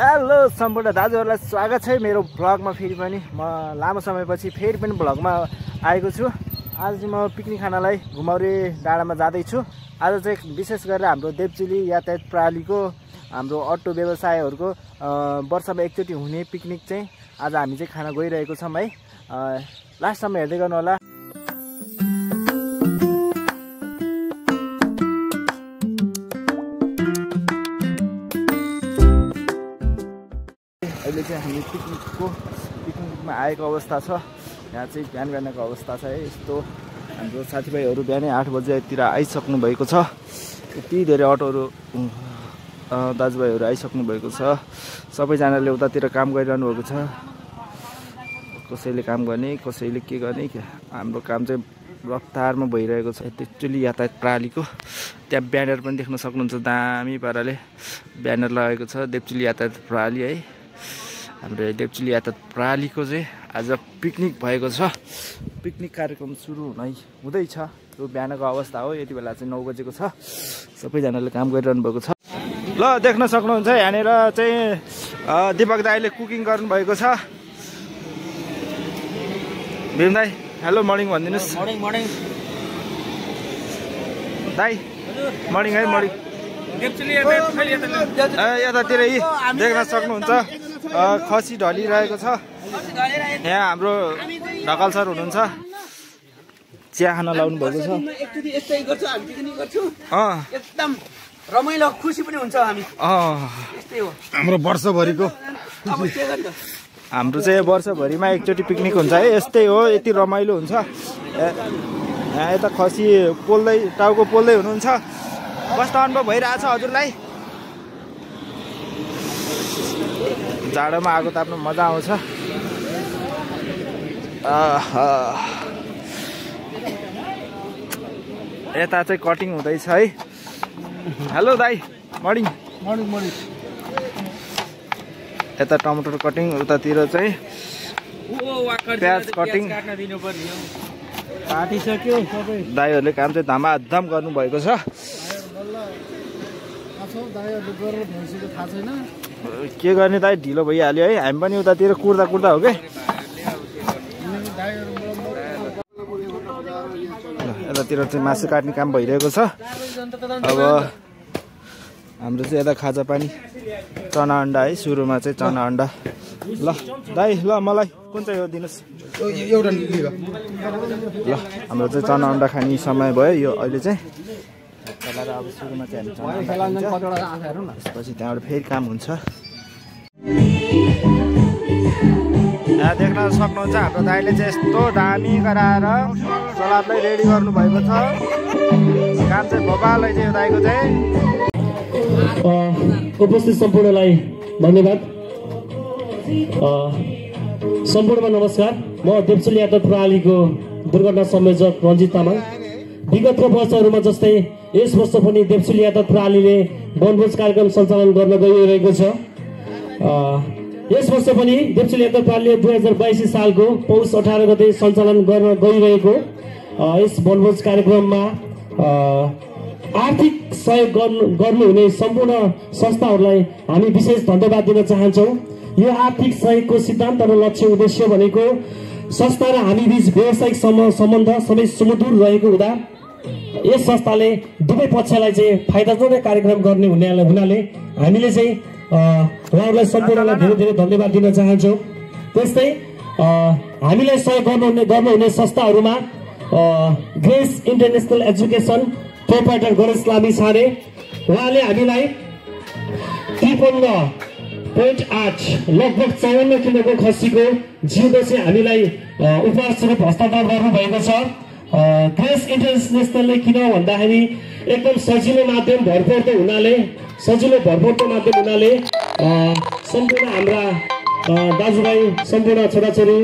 Hello सम्पूर्ण दाजुहरूलाई स्वागत छ मेरो भ्लगमा। फेरि पनि म लामो समयपछि फेरि पनि भ्लगमा आएको छु। आज चाहिँ म पिकनिक खानलाई घुमाउरे डाँडामा जाँदैछु। आज चाहिँ विशेष गरेर हाम्रो देवचुली यातायात प्रणालीको हाम्रो अटो व्यवसायहरूको वर्षमा एकचोटि हुने पिकनिक चाहिँ आज हामी चाहिँ खान गइरहेको छौँ है। लास्टसम्म हेर्दै गर्नु होला। अहिले चाहिँ हामी पिकनिकमा आएको अवस्था छ। यहाँ चाहिँ बिहान बिहानको अवस्था छ है। यस्तो हाम्रो साथीभाइहरू बिहानै 8 बजेतिर आइसक्नु भएको छ। यति धेरै अटोहरू दाजुभाइहरू आइसक्नु भएको छ। सबैजनाले उतातिर काम गरिरहनु भएको छ। कसैले काम गर्ने, कसैले के गर्ने। हाम्रो काम चाहिँ रफ्तारमा भइरहेको छ। देवचुली यातायात प्रणालीको त्यहाँ ब्यानर पनि देख्न सक्नुहुन्छ। दामी पाराले ब्यानर लगाएको छ देवचुली यातायात प्रणाली है। हाम्रो देवचुली यातायात प्रणालीको चाहिँ आज पिकनिक भएको छ। पिकनिक कार्यक्रम सुरु हुँदैछ। यो बिहानको अवस्था हो। यति बेला चाहिँ 9 बजेको छ। सबैजनाले काम गरिरहनु भएको छ। ल देख्न सक्नुहुन्छ यहाँनिर चाहिँ दिपक दाईले कुकिङ गर्नुभएको छ। भीम दाई हेलो मर्निङ भनिदिनुहोस्। मर्निङ दाई मर्निङ है। मर्निङ यतातिर देख्न सक्नुहुन्छ खसी ढलिरहेको छ। यहाँ हाम्रो ढकाल सर हुनुहुन्छ। चिया खान लाउनु भएको छ। एकदम रमाइलो खुसी पनि हुन्छ हामी। यस्तै हो हाम्रो वर्षभरिको। हाम्रो चाहिँ वर्षभरिमा एकचोटि पिकनिक हुन्छ है। यस्तै हो। यति रमाइलो हुन्छ। यहाँ यता खसी पोल्दै टाउको पोल्दै हुनुहुन्छ। कस्तो अनुभव भइरहेछ हजुरलाई? जाडोमा आगो ताप्नु मजा आउँछ। यता चाहिँ कटिङ हुँदैछ है। हेलो दाई मर्निङ। यता टमाटर कटिङ, उतातिर चाहिँ प्याज कटिङ काटिसक्यो सबै। दाईहरूले काम चाहिँ धमाधम गर्नुभएको छ। के गर्ने दाई ढिलो भइहाल्यो है। हामी पनि उतातिर कुर्दा हो के। यतातिर चाहिँ मासु काट्ने काम भइरहेको छ। अब हाम्रो चाहिँ यता खाजा पानी चना अन्डा है। सुरुमा चाहिँ चना अन्डा। ल दाई ल मलाई कुन चाहिँ हो दिनुहोस्। एउटा ल हाम्रो चाहिँ चना अन्डा खाने समय भयो यो अहिले चाहिँ। अब सुरुमा चाहिँ हामी चना अन्डा खान्छ। त्यसपछि त्यहाँबाट फेरि काम हुन्छ। यहाँ देख्न सक्नुहुन्छ हाम्रो दाइले चाहिँ यस्तो दामी गराएर सलादलाई रेडी गर्नु भएको छ। काम चाहिँ भोपालै चाहिँ यो दाइको चाहिँ। उपस्थित सम्पूर्णलाई धन्यवाद। सम्पूर्णमा नमस्कार। म देवचुली यातायात प्रणालीको दुर्घटना संयोजक रञ्जित तामाङ। विगतको वर्षहरूमा जस्तै यस वर्ष पनि देवचुली यातायात प्रणालीले वनभोज कार्यक्रम सञ्चालन गर्न गइरहेको छ। यस वर्ष पनि देवचुली यातायात प्रणालीले 2082 सालको पौष 18 गते सञ्चालन गर्न गइरहेको यस वनभोज कार्यक्रममा आर्थिक सहयोग गर्नुहुने सम्पूर्ण संस्थाहरूलाई हामी विशेष धन्यवाद दिन चाहन्छौँ। यो आर्थिक सहयोगको सिद्धान्त र लक्ष्य उद्देश्य भनेको संस्था र हामी बीच व्यावसायिक सम्बन्ध सबै सुमधुर रहेको हुँदा यस संस्थाले दुवै पक्षलाई चाहिँ फाइदाजनक कार्यक्रम गर्ने हुनाले हामीले चाहिँ उहाँहरूलाई सम्पूर्णलाई धेरै धेरै धन्यवाद दिन चाहन्छौँ। त्यस्तै हामीलाई सहयोग गर्नुहुने संस्थाहरूमा Grace International Education proprietor Ganesh Lamichhane. उहाँले हामीलाई 53.8 लगभग 54 किलोको खसीको जिउको चाहिँ हामीलाई उपहार स्वरूप हस्तान्तरण गर्नुभएको छ। ग्रेस इन्टरनेसनलले किन भन्दाखेरि एकदम सजिलो माध्यम भरपर्दो हुनाले सम्पूर्ण हाम्रा दाजुभाइ, सम्पूर्ण छोराछोरी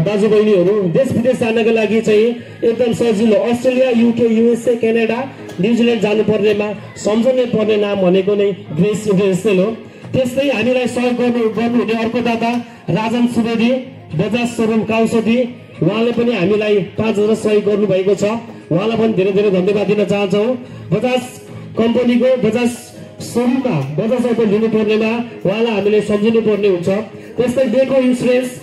दाजुबहिनीहरू देश विदेश जानको लागि चाहिँ एकदम सजिलो। Australia, UK, USA, Canada, New Zealand जानुपर्नेमा सम्झनै पर्ने नाम भनेको नै ग्रेस इन्टरनेसनल हो। त्यस्तै हामीलाई सहयोग गर्नुहुने अर्को दाता राजन सुवेदी, बजाज सोरुम काउसोटी। उहाँले पनि हामीलाई 5000 सहयोग गर्नुभएको छ। उहाँलाई पनि धेरै धेरै धन्यवाद दिन चाहन्छौँ। बजाज कम्पनीको बजाज सुरुमा बजाज अटो लिनुपर्नेमा उहाँलाई हामीले सम्झिनु पर्ने हुन्छ। त्यस्तै डेको इन्सुरेन्सले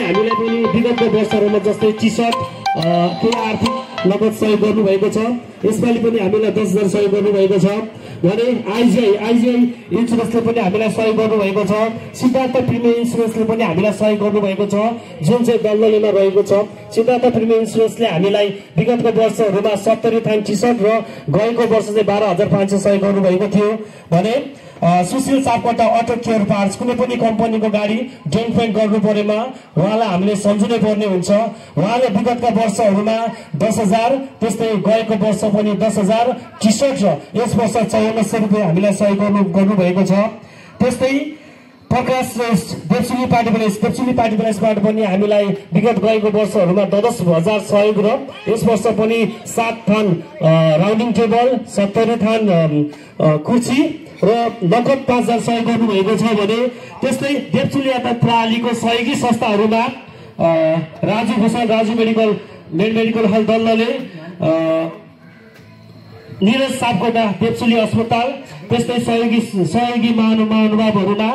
हामीलाई पनि विगतको वर्षहरूमा जस्तै टी-सर्ट केही आर्थिक नगद सहयोग गर्नुभएको छ। यसपालि पनि हामीलाई 10,000 सहयोग गर्नुभएको छ भने आइजिआई इन्सुरेन्सले पनि हामीलाई सहयोग गर्नुभएको छ। सिद्धार्थ प्रिमियम इन्सुरेन्सले पनि हामीलाई सहयोग गर्नुभएको छ, जुन चाहिँ दलदलीमा रहेको छ। सिद्धार्थ प्रिमियम इन्सुरेन्सले हामीलाई विगतको वर्षहरूमा 70 थान टी-सर्ट र गएको वर्ष चाहिँ 12,500 सहयोग गर्नुभएको थियो भने Sushil Sapkota auto care parts कुनै पनि कम्पनीको गाडी डेन्ट पेन्ट गर्नु परेमा उहाँलाई हामीले सम्झिनु पर्ने हुन्छ। उहाँले विगतका वर्षहरूमा 10,000 त्यस्तै गएको वर्ष पनि 10,000 टी-सर्ट र यस वर्ष 5400 रुपियाँ हामीलाई सहयोग गर्नुभएको छ। त्यस्तै प्रकाश श्रेष्ठ देवसुली पार्टी प्लेसबाट पनि हामीलाई विगत गएको वर्षहरूमा 10,000 सहयोग र यस वर्ष पनि 7 थान राउन्डिङ टेबल 70 थान कुर्सी र नगद 5,000 सहयोग गर्नुभएको छ भने त्यस्तै देवचुली यातायात प्रणालीको सहयोगी संस्थाहरूमा राजु भूषण राजु मेडिकल हेल्थ दलले निरज सापकोटा देवचुली अस्पताल त्यस्तै सहयोगी महानुभावहरूमा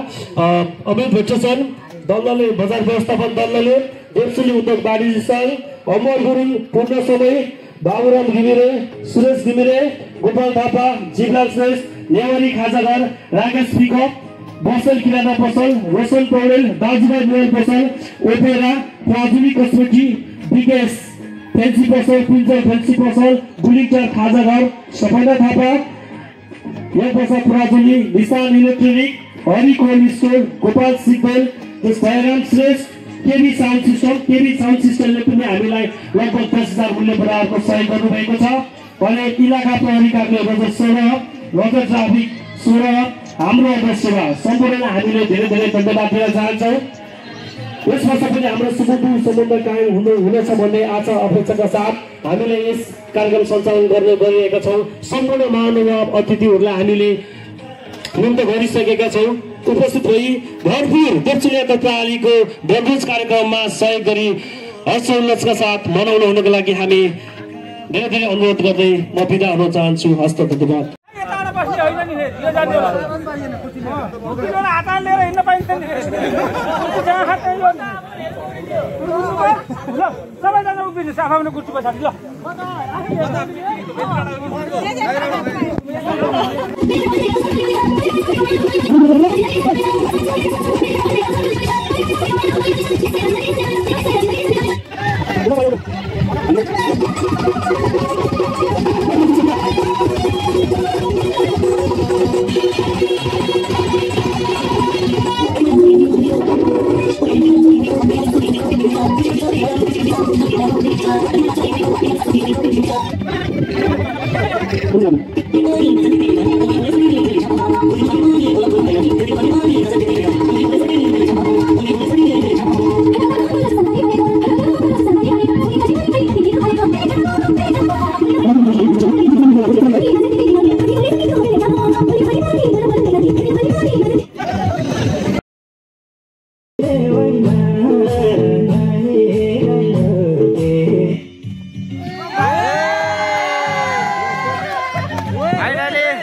अमित भेट्टछन् दलले बजार व्यवस्थापन दलले देवचुली उद्योग वाणिज्य संघ अमर गुरुङ पूर्ण समय बाबुराम घिमिरे सुरेश घिमिरे गोपाल थापा जिगलाल श्रेष्ठ नेवारी खाजाघर राकेश पिकअप बसल किराना पसल रोशन पौडेल दाजुभाइ मोबाइल पसल opera Prajuli cosmetic Vikesh fancy पसल पिन्जर फेन्सी पसल बुलिङटार खाजाघर सफाना थापा यहाँ पसल Prajuli Nishan electronic Hari cold store Gopal Sikbel Bhairam Shrestha KB sound सिस्टमले पनि हामीलाई लगभग 10,000 मूल्य बराबरको सहयोग गर्नुभएको छ भने इलाका प्रहरी कार्य बजार 16 नगर ट्राफिक 16 हाम्रो अध्यक्ष सेवा सम्पूर्णलाई हामीले धेरै धन्यवाद दिन चाहन्छौँ। यस वर्ष पनि हाम्रो सुमधुर सम्बन्ध कायम हुनेछ भन्ने आशा अपेक्षाका साथ हामीले यस कार्यक्रम सञ्चालन गर्ने गरिरहेका छौँ। सम्पूर्ण महानुभाव अतिथिहरूलाई हामीले निम्त गरिसकेका छौँ। उपस्थित भई भरपूर देवचुली यातायात प्रणालीको वनभोज कार्यक्रममा सहयोग गरी हर्षोल्लासका साथ मनाउन हुनको लागि हामी धेरै अनुरोध गर्दै म बिदा हुन चाहन्छु। हस्त धन्यवाद।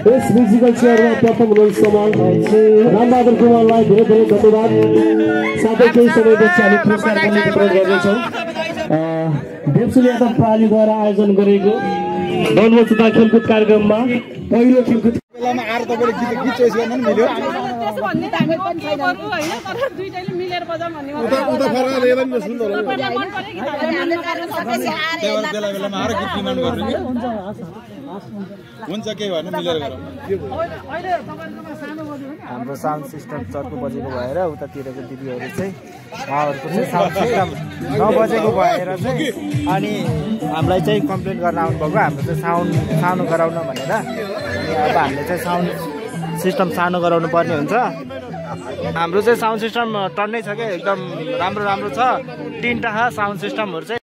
यस म्युजिकल चेयरमा प्रथम हुनुहुन्छ रामबहादुर कुमारलाई धेरै धन्यवाद। साथै केही समयपछि हामी पुरस्कार पनि वितरण गर्नेछौँ। देवचुली यातायात प्रणालीद्वारा आयोजन गरिएको वनभोज तथा खेलकुद कार्यक्रममा पहिलो खेलकुद बेलामा आएर तपाईले गीत चोइस गर्न पनि मिल्यो। त्यसो भन्ने हामी पनि छैन हैन तर दुईटैले मिलेर बजाउँ भन्ने उता फरक लेभल न सुन्दै होला। मन पर्यो गीत हामीले कारण सबै आएर बेलामा आएर गीत डिमान्ड गर्नु नि हुन्छ के भन्नु मिलेर गरौँ। अहिले तपाईहरुकोमा सानो बज्यो भने हाम्रो साउन्ड सिस्टम 4 बजेको भएर उतातिरको दिदीहरु चाहिँ उहाँहरुको चाहिँ साउन्ड सिस्टम 9 बजेको भएर चाहिँ अनि हामीलाई चाहिँ कम्प्लेन गर्न आउनु भएको हाम्रो चाहिँ साउन्ड सानो गराउन भनेर। अब हामीले चाहिँ साउन्ड सिस्टम सानो गराउनु पर्ने हुन्छ। हाम्रो चाहिँ साउन्ड सिस्टम टन्नै छ के एकदम राम्रो छ। 3टा साउन्ड सिस्टमहरु चाहिँ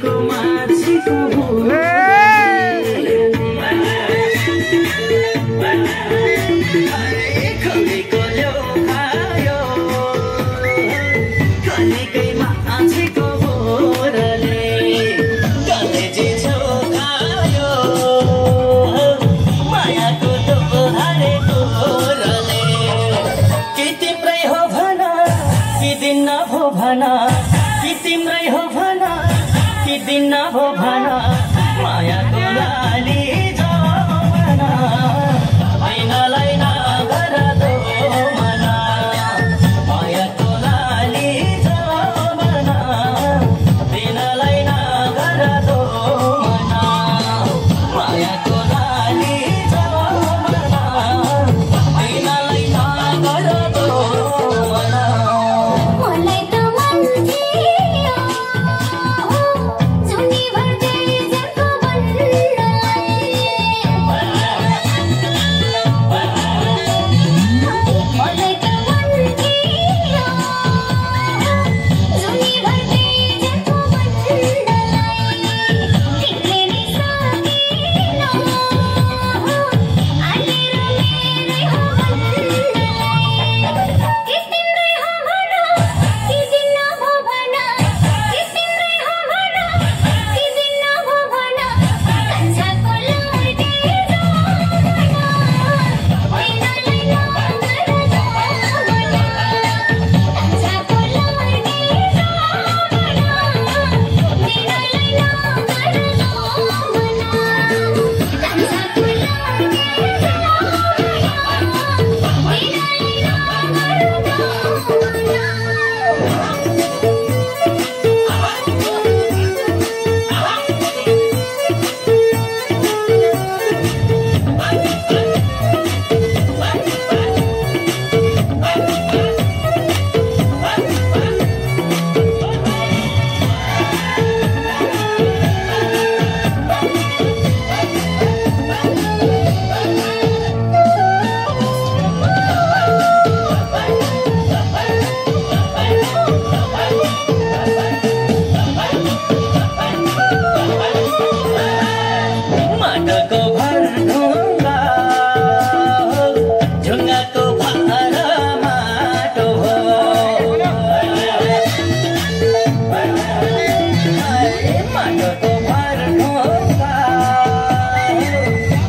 मान्छेको मान्छेको खोलेको ल्याउ खायो कलेकै मान्छेको बोरले कलेजी छेउ खायो मायाको दोहारे गोरले कि तिम्रै हो भना कि दिन भो भना कि तिम्रै हो भना कि दिन भो भना मायाको लाली जमाना ऐनालाई नगर दो मना मायाको लाली जमाना ऐनालाई नगर दो मना मायाको लाली जमाना ऐनालाई नगर दो मना मलाई त मन थियो जुनी भर्दै जनको बन्नलाई मलाई त मन थियो जुनी भर्दै जनको बन्नलाई तिमीले नि सकिन आएर मेरै हो बन्नलाई कि तिम्रै हो भना कि दिन भो भना कि तिम्रै हो भना कि दिन भो भना कान्छाको लाडे जमाना ऐनालाई नगर दो मना कान्छाको लाडे जमाना ऐनालाई नगर दो मना कान्छाको लाडे जमाना ऐनालाई माटोको भर ढुङ्गा ढुङ्गाको भर माटो हो माटोको भर ढुङ्गा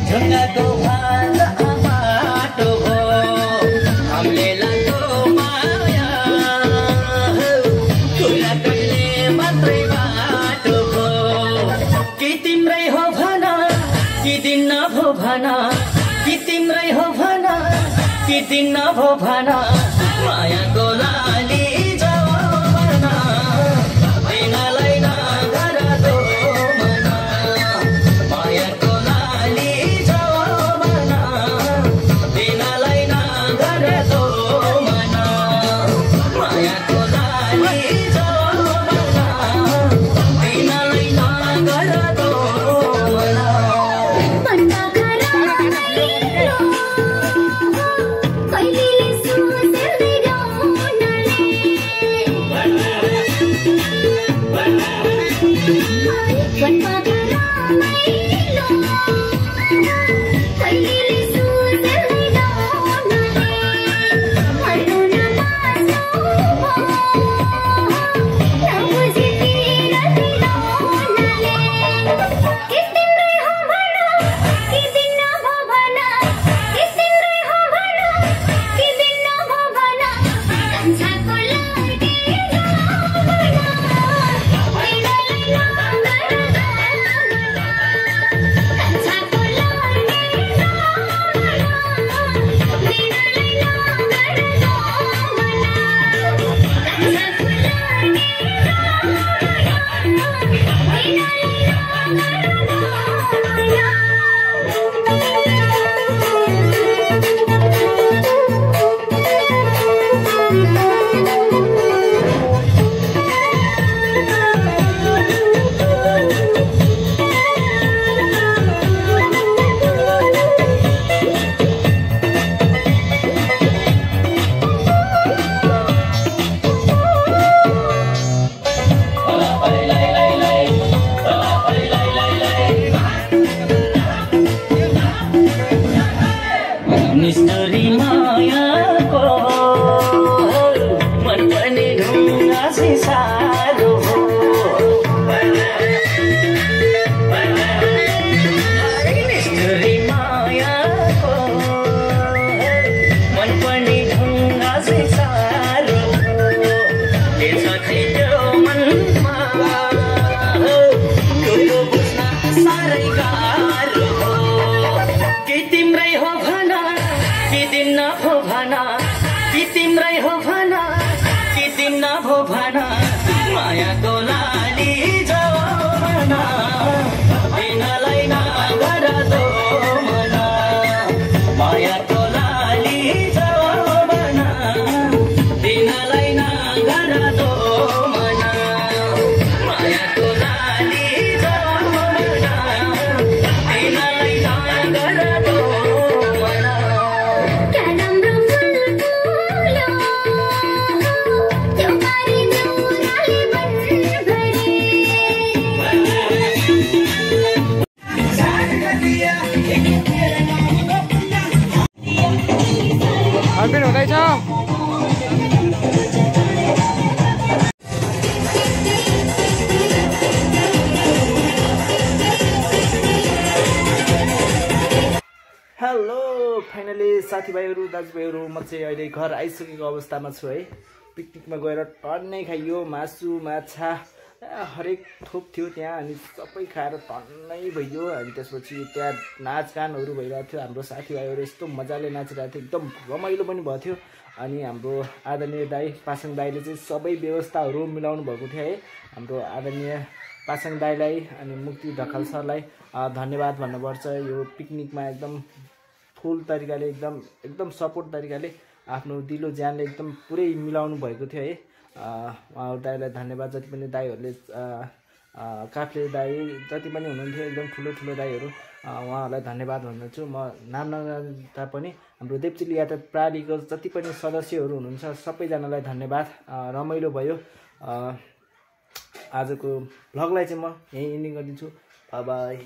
ढुङ्गाको भर माटो हो हामीले लाको माया कुरा कहिले मात्रै बाटो हो कि तिम्रै हो भना कि दिन भो भना कि तिम्रै हो भना कि दिन भो भना मायाको लाली जमाना ऐनालाई नगर दो मना मायाको लाली जमाना ऐनालाई नगर दो मना मायाको लाली जमाना ऐनालाई नगर दो मना मन्ना खरायो कहिलेले सोचेर फाइनली साथीभाइहरू दाजुभाइहरू म चाहिँ अहिले घर आइसकेको अवस्थामा छु है। पिकनिकमा गएर टन्नै खाइयो, मासु माछा हरेक थोक थियो त्यहाँ, अनि सबै खाएर टन्नै भइयो। अनि त्यसपछि त्यहाँ नाचगानहरू भइरहेको थियो, हाम्रो साथीभाइहरू यस्तो मजाले नाचिरहेको थियो, एकदम रमाइलो पनि भएको थियो। अनि हाम्रो आदरणीय दाई पासाङ दाईले चाहिँ सबै व्यवस्थाहरू मिलाउनु भएको थियो है। हाम्रो आदरणीय पासाङ दाईलाई अनि मुक्ति ढकाल सरलाई धन्यवाद भन्नुपर्छ। यो पिकनिकमा एकदम फुल तरिकाले एकदम सपोर्ट तरिकाले आफ्नो दिलो ज्यानले एकदम पुरै मिलाउनु भएको थियो है। उहाँहरू दाईलाई धन्यवाद। जति पनि दाईहरूले काफ्ले दाई जति पनि हुनुहुन्थ्यो एकदम ठुलो दाईहरू, उहाँहरूलाई धन्यवाद भन्छु। म नाम नजान्दा पनि हाम्रो देवचिली यात्रा प्रणालीको जति पनि सदस्यहरू हुनुहुन्छ सबैजनालाई धन्यवाद। रमाइलो भयो। आजको भ्लगलाई चाहिँ म यहीँ एन्डिङ गरिदिन्छु। By by.